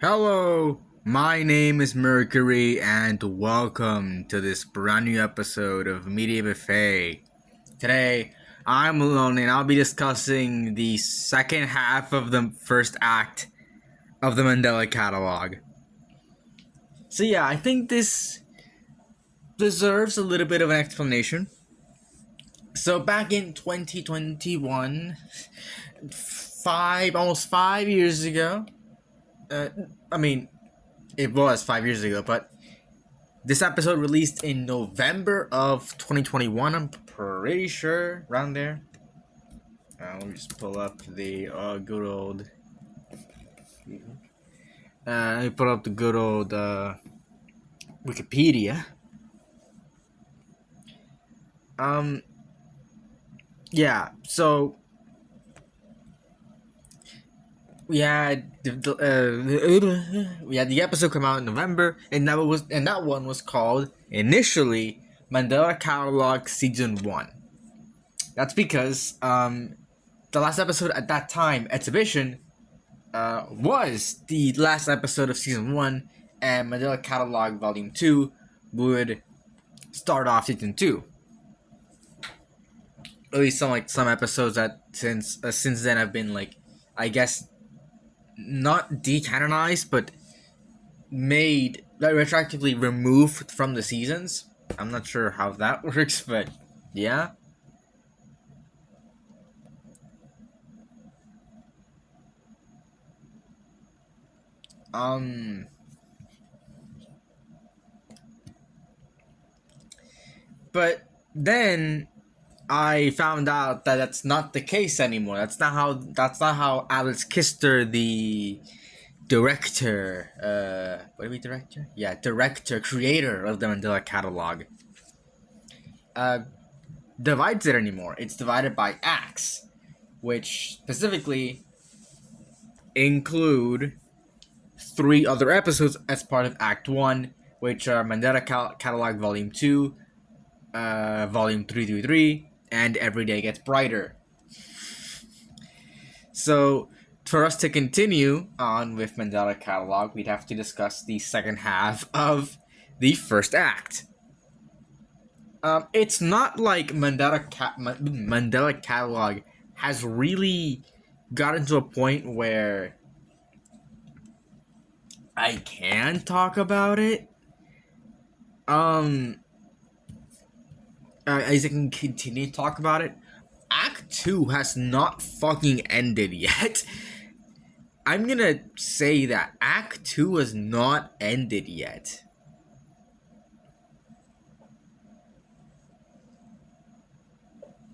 Hello, my name is Mercury, and welcome to this brand new episode of Media Buffet. Today, I'm alone, and I'll be discussing the second half of the first act of the Mandela Catalogue. So yeah, I think this deserves a little bit of an explanation. So back in 2021, almost 5 years ago, it was 5 years ago, but this episode released in November of 2021. I'm pretty sure around there. Let me just pull up the good old. Let me pull up the good old Wikipedia. Yeah. So we had the episode come out in November, and that one was called initially Mandela Catalogue Season 1. That's because the last episode at that time, Exhibition, was the last episode of Season 1, and Mandela Catalogue Volume 2 would start off Season 2. At least some episodes that since then have been I guess not decanonized, but made retroactively removed from the seasons. I'm not sure how that works, but yeah. But then I found out that that's not the case anymore. That's not how Alex Kister, the director, creator of the Mandela Catalogue, divides it anymore. It's divided by acts, which specifically include 3 other episodes as part of Act 1, which are Mandela Catalogue Volume 2, Volume 333, and Every Day Gets Brighter. So, for us to continue on with Mandela Catalogue, we'd have to discuss the second half of the first act. It's not like Mandela Catalogue has really gotten to a point where I can talk about it. As I can continue to talk about it, Act 2 has not fucking ended yet. I'm gonna say that Act 2 has not ended yet.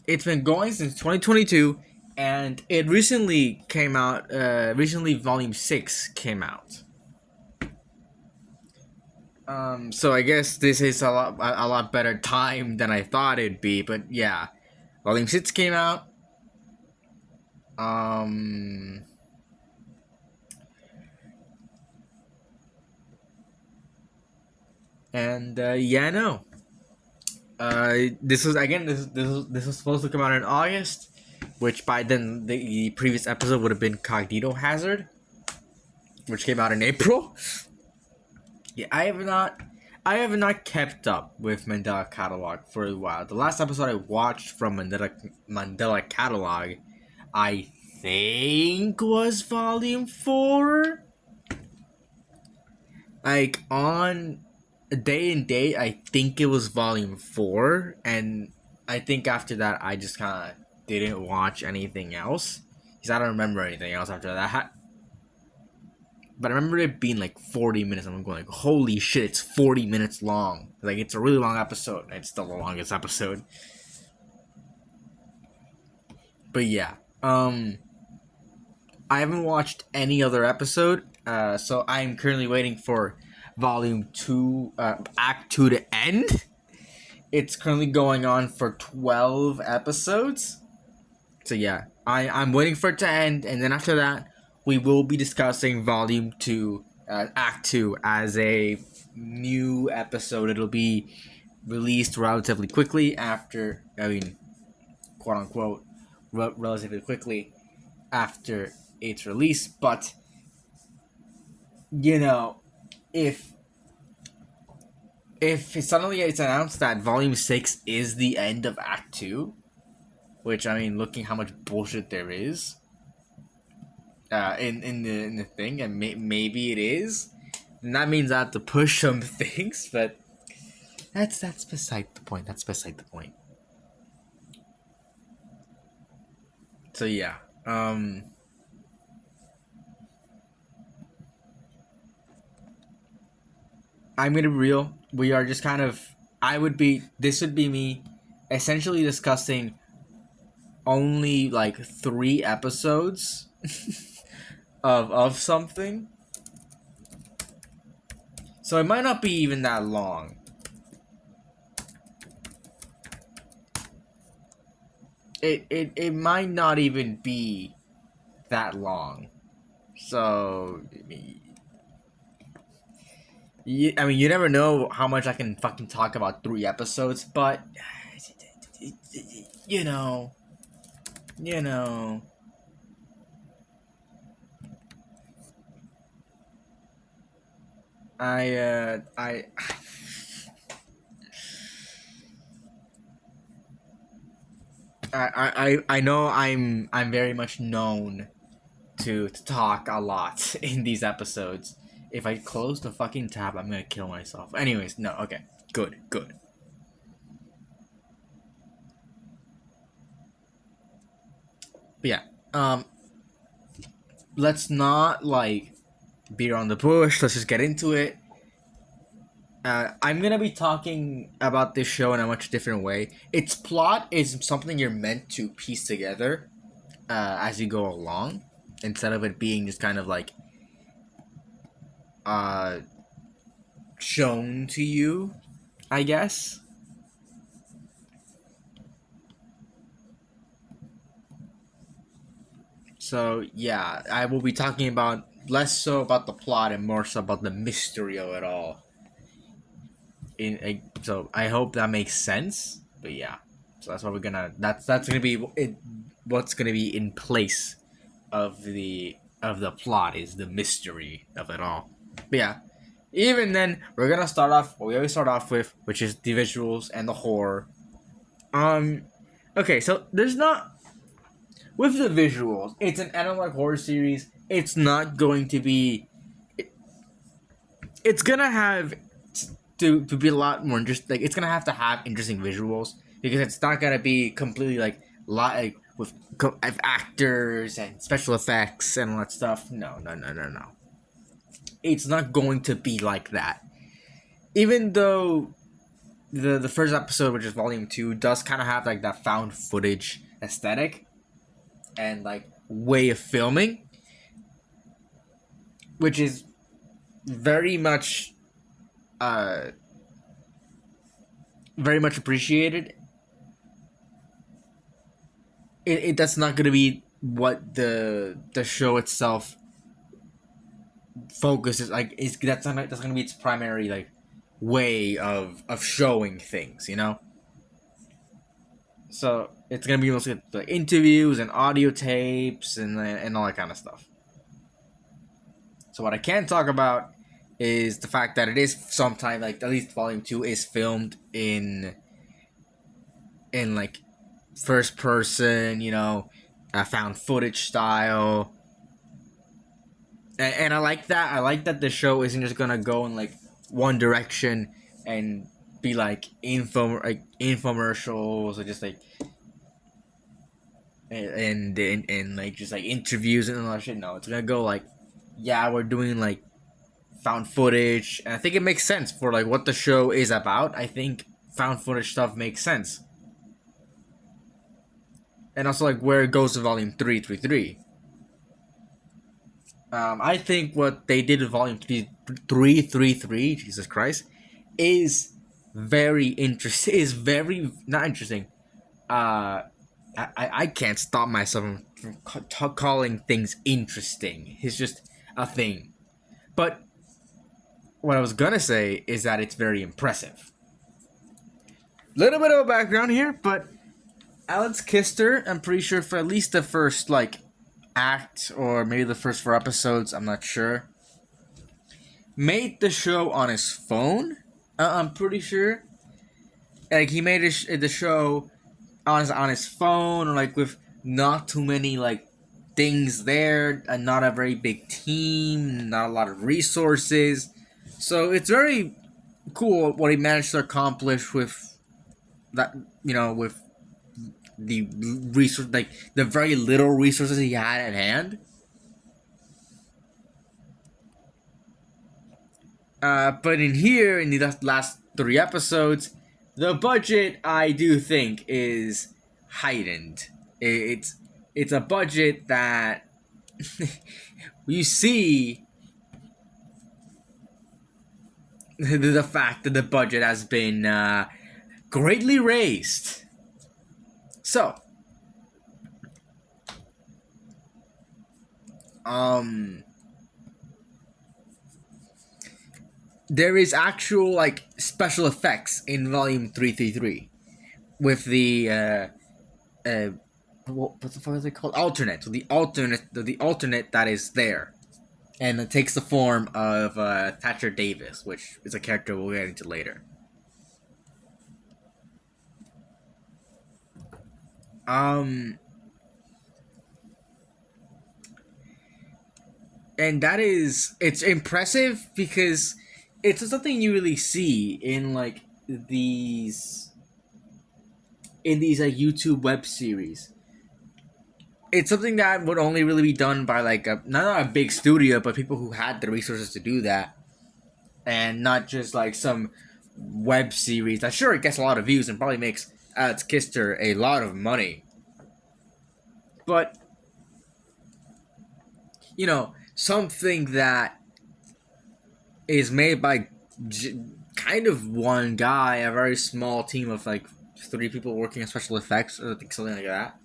It's been going since 2022, and it recently came out, Volume 6 came out. So I guess this is a lot better time than I thought it'd be, but yeah. Volume 6 came out. This was supposed to come out in August, which by then the previous episode would have been Cognito Hazard, which came out in April. Yeah, I have not kept up with Mandela Catalogue for a while. The last episode I watched from Mandela Catalogue, I think, was Volume 4. On day and date, I think it was Volume 4, and I think after that I just kind of didn't watch anything else, because I don't remember anything else after that. But I remember it being 40 minutes, and I'm going holy shit, it's 40 minutes long. It's a really long episode, and it's still the longest episode. But yeah, I haven't watched any other episode, so I'm currently waiting for Volume 2, Act 2 to end. It's currently going on for 12 episodes. So yeah, I'm waiting for it to end, and then after that, we will be discussing Volume 2, Act 2, as a new episode. It'll be released relatively quickly after, quote unquote, relatively quickly after its release, but you know, if suddenly it's announced that Volume 6 is the end of Act 2, which, I mean, looking how much bullshit there is in the thing, and maybe it is, then that means I have to push some things, but that's beside the point. That's beside the point. So, yeah. I'm gonna be real. We are just kind of. This would be me essentially discussing only like 3 episodes of something. So it might not be even that long. It might not even be that long. So I mean, you never know how much I can fucking talk about 3 episodes, but you know, you know. I I know I'm very much known to talk a lot in these episodes. If I close the fucking tab, I'm gonna kill myself. Anyways, no, okay. Good. But yeah, let's not like beat around the bush. Let's just get into it. I'm gonna be talking about this show in a much different way. Its plot is something you're meant to piece together as you go along, instead of it being just kind of like uh, shown to you, I guess. So yeah, I will be talking about less so about the plot and more so about the mystery of it all. So I hope that makes sense. But yeah, so that's what we're gonna. That's gonna be it. What's gonna be in place of the plot is the mystery of it all. But yeah, even then, we're gonna start off what we always start off with, which is the visuals and the horror. Um, okay, so there's not with the visuals. It's an analog horror series. It's not going to be. It's gonna have to be a lot more interesting. Like it's gonna have to have interesting visuals because it's not gonna be completely like with actors and special effects and all that stuff. No. It's not going to be like that. Even though the first episode, which is volume 2, does kind of have like that found footage aesthetic and like way of filming, which is very much uh very much appreciated. That's not going to be what the show itself focuses like. Is that's going to be its primary like way of showing things, you know. So it's gonna be mostly like interviews and audio tapes and all that kind of stuff. So what I can talk about is the fact that it is sometime like at least volume 2 is filmed in like first person, you know, found footage style. And I like that. I like that the show isn't just gonna go in like one direction and be like infomercials or just like and like just like interviews and all that shit. No, it's gonna go like, yeah, we're doing like found footage, and I think it makes sense for like what the show is about. I think found footage stuff makes sense, and also like where it goes to volume 333. I think what they did with volume 333, Jesus Christ, is very interesting. Is very not interesting. I can't stop myself from calling things interesting. It's just a thing. But what I was gonna say is that it's very impressive. Little bit of a background here, but Alex Kister, I'm pretty sure for at least the first like act or maybe the first 4 episodes, I'm not sure. made the show on his phone. I'm pretty sure. Like he made the show on his phone, like with not too many like things there, and not a very big team, not a lot of resources. So it's very cool what he managed to accomplish with that. With the resource, like the very little resources he had at hand. But in here, in the last 3 episodes, the budget I do think is heightened. It's a budget that you see the fact that the budget has been greatly raised. So, um, there is actual like special effects in Volume 333 with the what the fuck is it called? Alternate. So the alternate that is there, and it takes the form of Thatcher Davis, which is a character we'll get into later. And that is it's impressive because it's something you really see in like these like YouTube web series. It's something that would only really be done by like not a big studio, but people who had the resources to do that, and not just like some web series that sure it gets a lot of views and probably makes Alex Kister a lot of money, but something that is made by kind of one guy, a very small team of like 3 people working on special effects or something like that.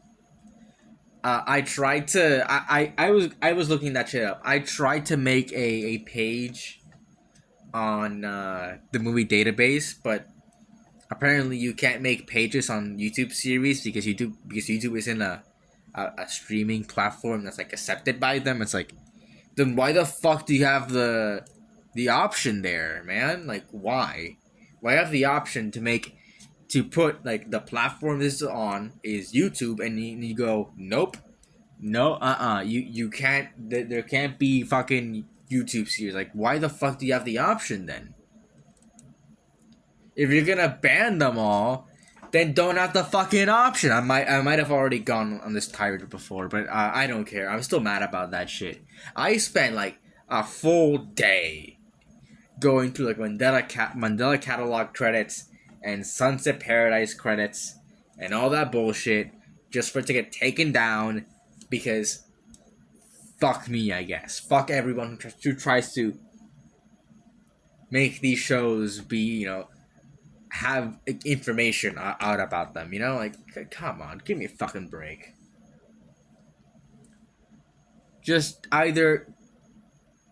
I tried to. I was looking that shit up. I tried to make a page on the movie database, but apparently you can't make pages on YouTube series because YouTube isn't a streaming platform that's like accepted by them. It's like, then why the fuck do you have the option there, man? Like why? Why have the option to put like the platform this is on is YouTube, and you go nope, no, you can't. There can't be fucking YouTube series. Like why the fuck do you have the option then? If you're gonna ban them all, then don't have the fucking option. I might have already gone on this tirade before, but I don't care. I'm still mad about that shit. I spent like a full day going through like Mandela Catalogue credits and Sunset Paradise credits and all that bullshit just for it to get taken down because fuck me, I guess. Fuck everyone who tries to make these shows be, have information out about them, Like, come on, give me a fucking break. Just either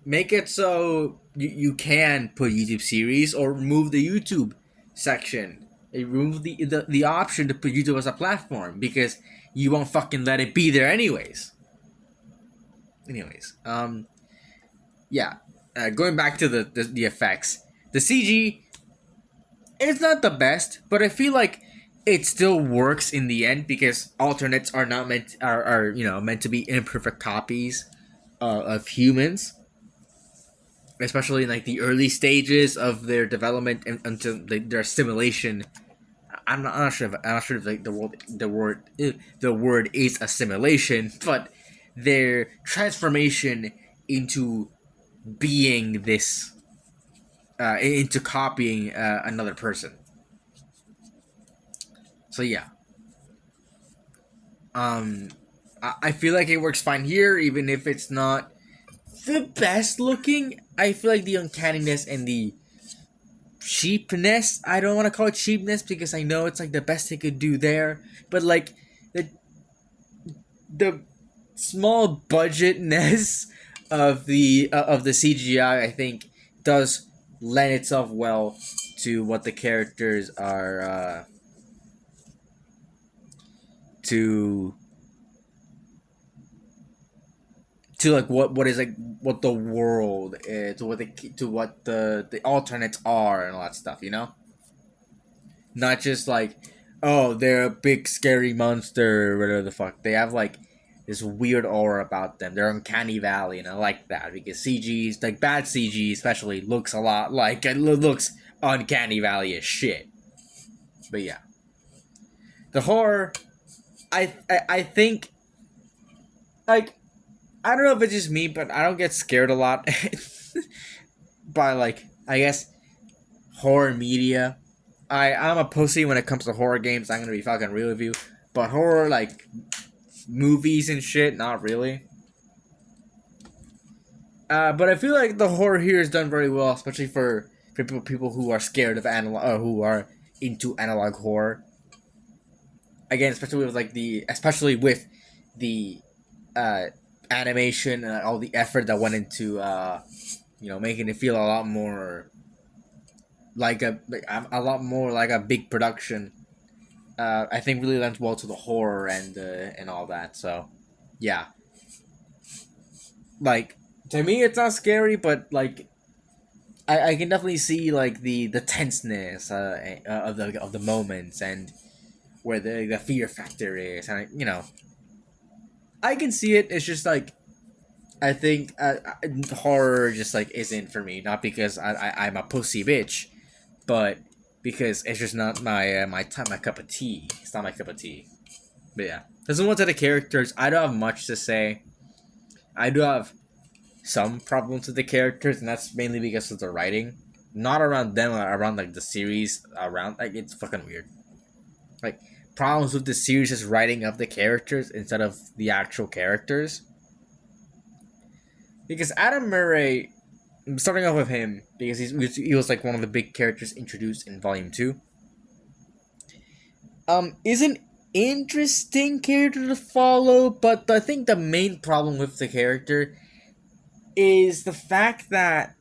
make it so you can put YouTube series or remove the YouTube section. Remove the option to put YouTube as a platform because you won't fucking let it be there anyways. Yeah. Going back to the effects, the CG it's not the best, but I feel like it still works in the end because alternates are not meant to be imperfect copies of humans, especially in like the early stages of their development and until their assimilation. I'm not sure if like the word is assimilation, but their transformation into being this into copying another person. So yeah, I feel like it works fine here, even if it's not the best looking. I feel like the uncanniness and the cheapness. I don't want to call it cheapness because I know it's like the best they could do there, but like the small budgetness of the CGI, I think, does lend itself well to what the characters are to like what is like what the world is, to what the alternates are and all that stuff, you know? Not just like, oh, they're a big scary monster, whatever the fuck. They have like this weird aura about them. They're uncanny valley, and I like that because CG's like bad CG especially looks a lot like it looks uncanny valley as shit. But yeah, the horror. I think like I don't know if it's just me, but I don't get scared a lot by like I guess horror media. I'm a pussy when it comes to horror games. I'm gonna be fucking real with you, but horror like movies and shit, not really. But I feel like the horror here is done very well, especially for people who are scared of analog, or who are into analog horror. Again, especially with the uh, animation and all the effort that went into making it feel a lot more a lot more like a big production. I think really lends well to the horror and all that. So, yeah, like to me, it's not scary, but like I can definitely see like the tenseness of the moments and where the fear factor is, and I can see it. It's just like I think horror just like isn't for me. Not because I'm a pussy bitch, but because it's just not my cup of tea. It's not my cup of tea. But yeah, there's one to the characters. I don't have much to say. I do have some problems with the characters, and that's mainly because of the writing. Not around them, around like the series. Around like it's fucking weird. Like problems with the series is writing of the characters instead of the actual characters. Because Adam Murray, starting off with him, because he was like one of the big characters introduced in Volume 2. Is an interesting character to follow, but I think the main problem with the character is the fact that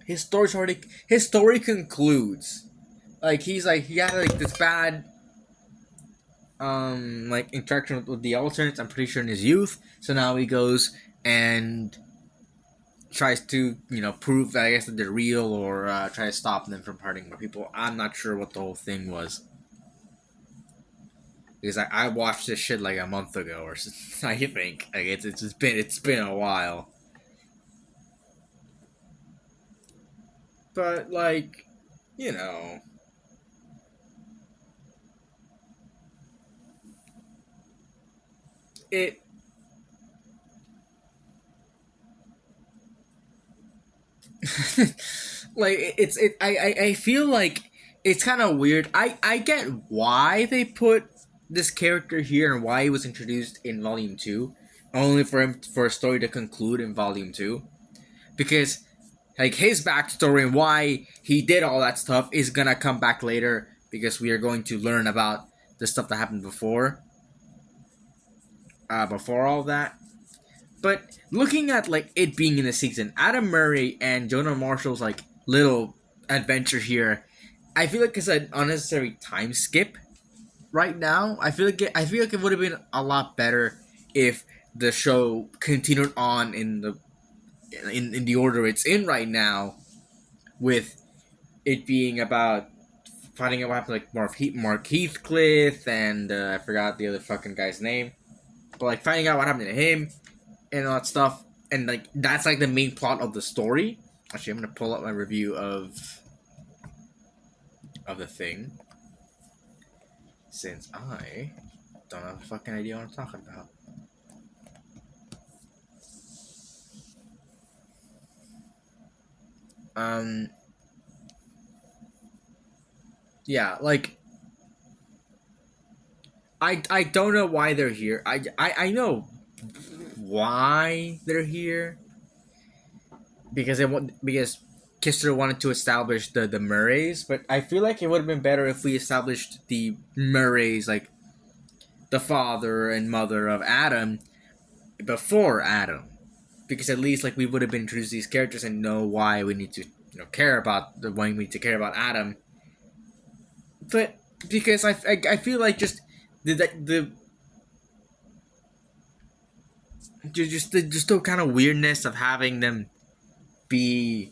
his story concludes. Like he had like this bad like interaction with the alternates, I'm pretty sure in his youth. So now he goes and tries to, prove that I guess that they're real, or try to stop them from hurting more people. I'm not sure what the whole thing was. Because I watched this shit like a month ago or something, I think. Like it's been a while. But like, you know, it like I feel like it's kind of weird. I get why they put this character here and why he was introduced in Volume 2, only for a story to conclude in Volume 2, because like his backstory and why he did all that stuff is gonna come back later, because we are going to learn about the stuff that happened before all that. But looking at like it being in the season, Adam Murray and Jonah Marshall's like little adventure here, I feel like it's an unnecessary time skip. Right now, I feel like it would have been a lot better if the show continued on in the order it's in right now, with it being about finding out what happened to like Mark Heathcliff and I forgot the other fucking guy's name, but like finding out what happened to him and all that stuff, and like that's like the main plot of the story. Actually, I'm gonna pull up my review of the thing, since I don't have a fucking idea what I'm talking about. Yeah, like I don't know why they're here. I know why they're here, because Kister wanted to establish the Murrays, but I feel like it would have been better if we established the Murrays, like the father and mother of Adam, before Adam, because at least like we would have been introduced to these characters and know why we need to care about why we need to care about Adam. But because I feel like just the just the kind of weirdness of having them be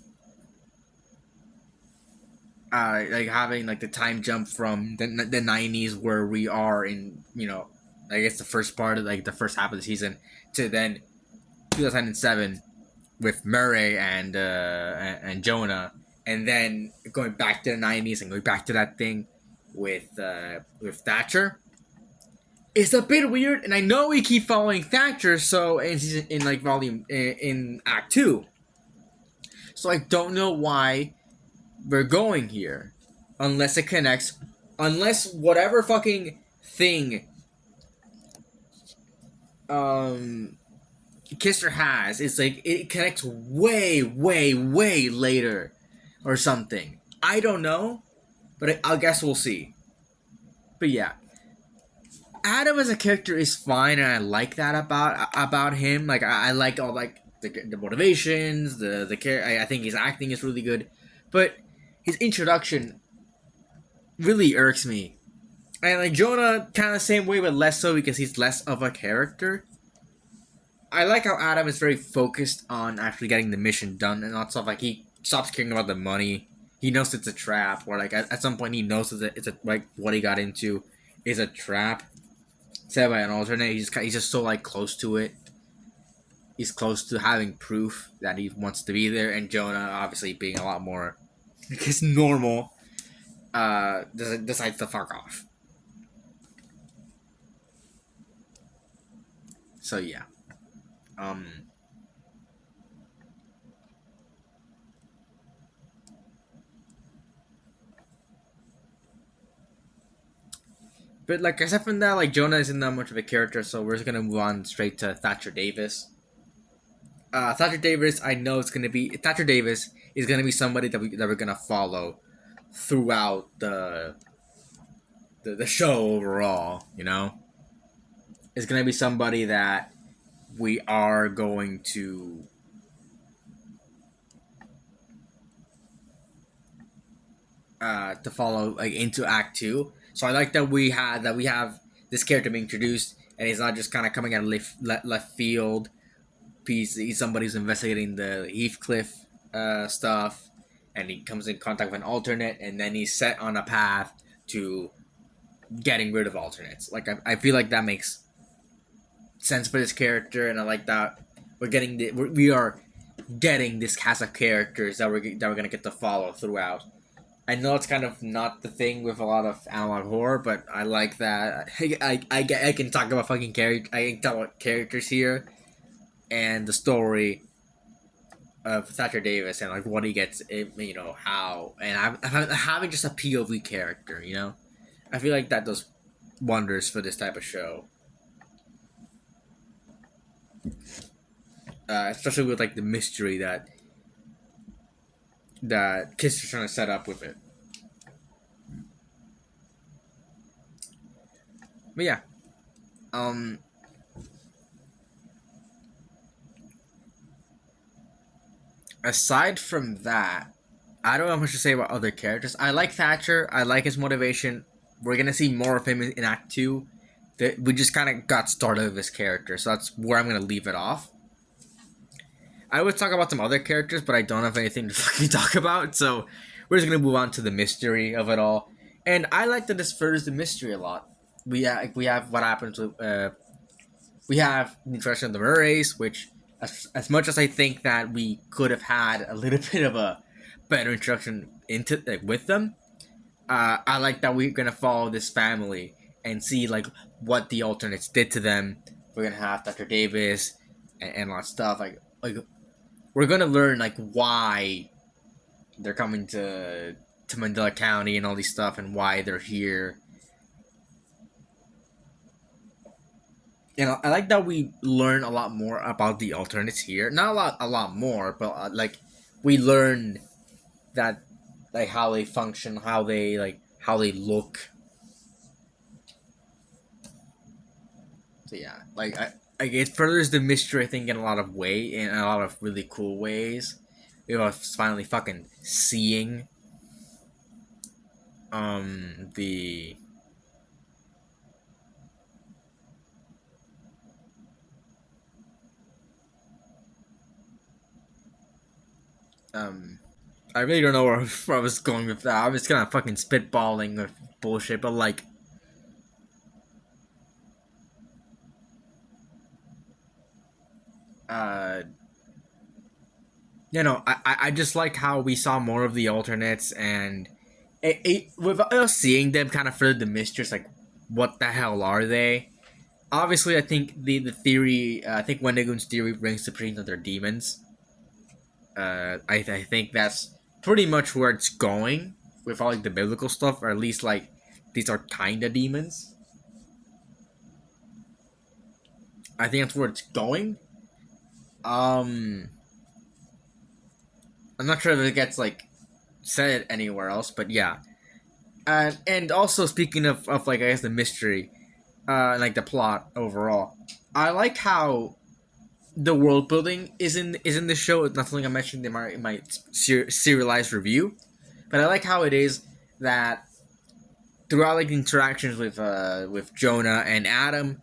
like having like the time jump from the 90s where we are in, I guess the first part of like the first half of the season to then 2007 with Murray and Jonah, and then going back to the 90s and going back to that thing with Thatcher. It's a bit weird, and I know we keep following Thatcher, so in like volume in Act Two, so I don't know why we're going here, unless it connects, unless whatever fucking thing um Kister has is like it connects way, way, way later, or something. I don't know, but I guess we'll see. But yeah, Adam as a character is fine, and I like that about him. Like I like all like the motivations, the care. I think his acting is really good, but his introduction really irks me. And like Jonah, kind of the same way, but less so because he's less of a character. I like how Adam is very focused on actually getting the mission done and not stuff like he stops caring about the money. He knows it's a trap, or like at some point he knows it's a like what he got into is a trap set by an alternate. He's just so like close to it. He's close to having proof that he wants to be there, and Jonah obviously being a lot more, I guess, normal, decides to fuck off. So yeah, um, but like aside from that, like Jonah isn't that much of a character, so we're just gonna move on straight to Thatcher Davis. Thatcher Davis, I know it's gonna be Thatcher Davis is gonna be somebody that we're gonna follow throughout the show overall. It's gonna be somebody that we are going to follow like into Act Two. So I like that we have this character being introduced, and he's not just kind of coming out of left field. He's somebody who's investigating the Heathcliff stuff, and he comes in contact with an alternate, and then he's set on a path to getting rid of alternates. Like I feel like that makes sense for this character, and I like that we are getting this cast of characters that we're gonna get to follow throughout. I know it's kind of not the thing with a lot of analog horror, but I like that. I can talk about fucking character. I can talk about characters here and the story of Thatcher Davis and like what he gets, how, and I'm having just a POV character. I feel like that does wonders for this type of show, especially with like the mystery that Kiss is trying to set up with it. But yeah, um, aside from that, I don't have much to say about other characters. I like Thatcher. I like his motivation. We're gonna see more of him in Act Two. That we just kind of got started with his character, so that's where I'm gonna leave it off. I would talk about some other characters, but I don't have anything to fucking talk about, so we're just gonna move on to the mystery of it all. And I like that this furthers the mystery a lot. We have what happens with we have the introduction of the Murrays, which as much as I think that we could have had a little bit of a better introduction into like with them, I like that we're gonna follow this family and see like what the alternates did to them. We're gonna have Dr. Davis and a lot of stuff like we're gonna learn like why they're coming to Mandela County and all these stuff and why they're here. I like that we learn a lot more about the alternates here. Not a lot more, but like we learn that like how they function, how they look. So yeah, it furthers the mystery I think in a lot of really cool ways. We are finally fucking seeing the Um, I really don't know where I was going with that. I was kind of fucking spitballing with bullshit, but like, uh, I just like how we saw more of the alternates, and with us seeing them kind of further the mysteries, like, what the hell are they? Obviously, I think the theory, I think Wendigoon's theory brings the presence of their demons. I think that's pretty much where it's going with all like the biblical stuff, or at least like these are kinda demons. I think that's where it's going. Um, I'm not sure if it gets like said anywhere else, but yeah. And also speaking of like I guess the mystery, like the plot overall, I like how the world building is in the show. It's not something I mentioned in my serialized review, but I like how it is that throughout like interactions with Jonah and Adam,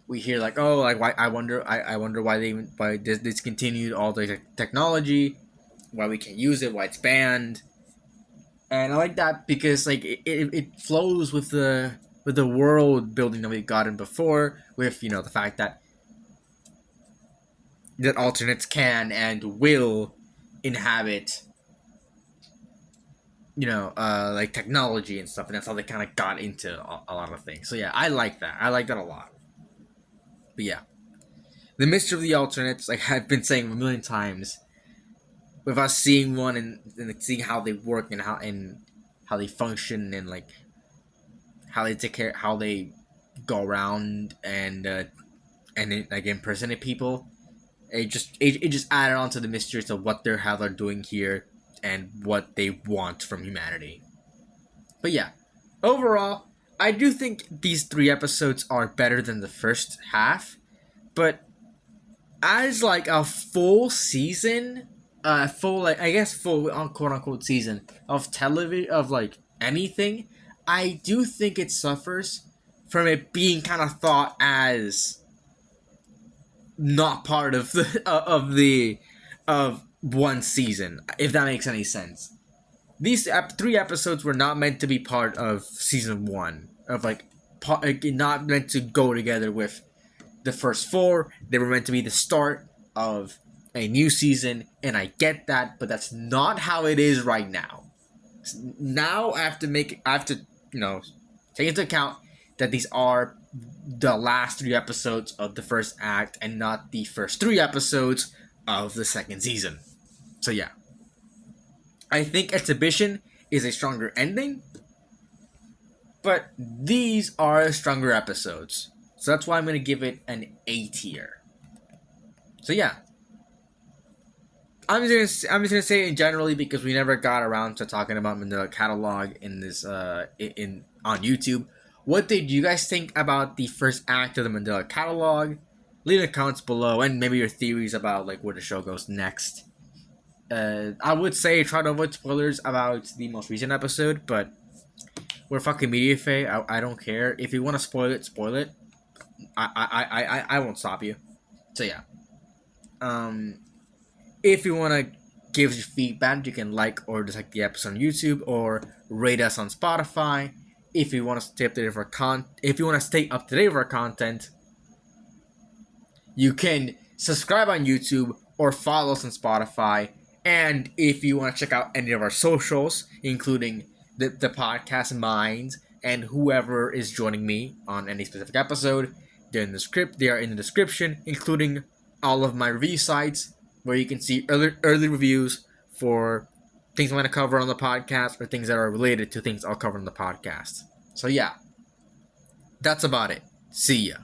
we hear like, oh, like, why I wonder why this discontinued all the technology, why we can't use it, why it's banned. And I like that because like it flows with the world building that we've gotten before, with the fact that alternates can and will inhabit like technology and stuff, and that's how they kind of got into a lot of things. So yeah, I like that. I like that a lot. But yeah, the mystery of the alternates, like I've been saying a million times, with us seeing one and seeing how they work and how they function, and like how they take care, how they go around and like impersonate people. It just added on to the mysteries of what how they're doing here and what they want from humanity. But yeah, overall, I do think these 3 episodes are better than the first half. But as like a full season, full like I guess full quote unquote season of television of like anything, I do think it suffers from it being kind of thought as not part of the of one season, if that makes any sense. These 3 episodes were not meant to be part of season one, of like not meant to go together with the first 4. They were meant to be the start of a new season, and I get that, but that's not how it is right now. Now I have to take into account that these are the last 3 episodes of the first act and not the first 3 episodes of the second season. So yeah, I think Exhibition is a stronger ending, but these are stronger episodes. So that's why I'm going to give it an A tier. So yeah, I'm just gonna say it generally because we never got around to talking about Mandela Catalogue in this in on YouTube. What did you guys think about the first act of the Mandela Catalogue? Leave in the comments below, and maybe your theories about like where the show goes next. I would say try to avoid spoilers about the most recent episode, but we're fucking media. I don't care if you want to spoil it. Spoil it. I won't stop you. So yeah. If you want to give us your feedback, you can like or dislike the episode on YouTube or rate us on Spotify. If you want to stay up to date with our content, you can subscribe on YouTube or follow us on Spotify. And if you want to check out any of our socials, including the podcast Minds and whoever is joining me on any specific episode, they are in the description, including all of my review sites where you can see early reviews for things I'm going to cover on the podcast or things that are related to things I'll cover on the podcast. So yeah, that's about it. See ya.